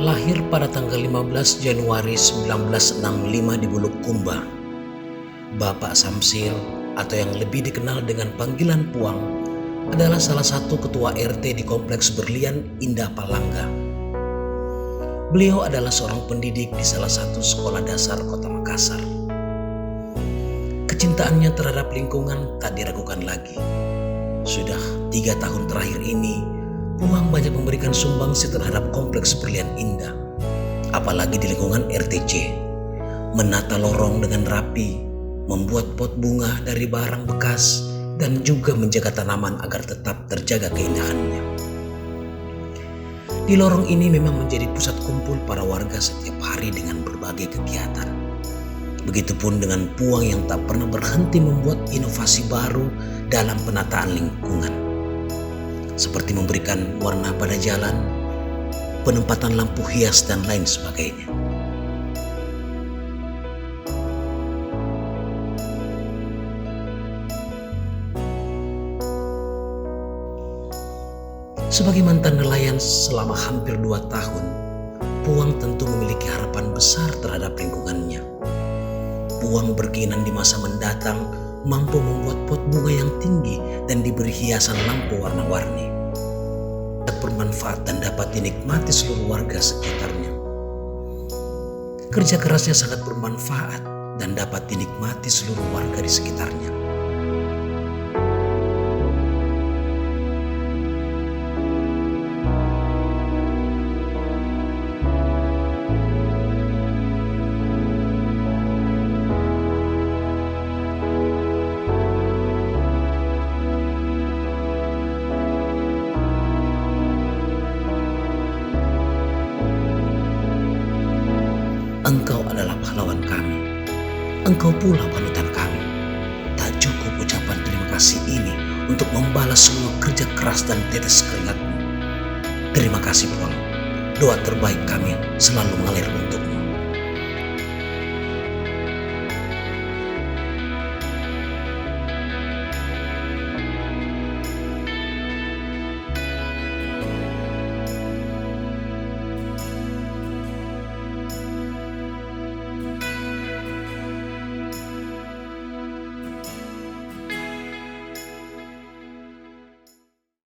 Lahir pada tanggal 15 Januari 1965 di Bulukumba, Bapak Samsil atau yang lebih dikenal dengan panggilan Puang adalah salah satu ketua RT di Kompleks Berlian Indah Palangga. Beliau adalah seorang pendidik di salah satu sekolah dasar Kota Makassar. Kecintaannya terhadap lingkungan tak diragukan lagi. Sudah 3 tahun terakhir ini, Puang banyak memberikan sumbangsi terhadap Kompleks Berlian Indah, apalagi di lingkungan RTC. Menata lorong dengan rapi, membuat pot bunga dari barang bekas, dan juga menjaga tanaman agar tetap terjaga keindahannya. Di lorong ini memang menjadi pusat kumpul para warga setiap hari dengan berbagai kegiatan. Begitupun dengan Puang yang tak pernah berhenti membuat inovasi baru dalam penataan lingkungan, seperti memberikan warna pada jalan, penempatan lampu hias, dan lain sebagainya. Sebagai mantan nelayan selama hampir 2 tahun, Puang tentu memiliki harapan besar terhadap lingkungannya. Puang berkeinginan di masa mendatang mampu membuat pot bunga yang tinggi dan diberi hiasan lampu warna-warni. Bermanfaat dan dapat dinikmati seluruh warga sekitarnya. Kerja kerasnya sangat bermanfaat dan dapat dinikmati seluruh warga di sekitarnya. Engkau adalah pahlawan kami. Engkau pula panutan kami. Tak cukup ucapan terima kasih ini untuk membalas semua kerja keras dan tetes keringatmu. Terima kasih Puang. Doa terbaik kami selalu mengalir untukmu.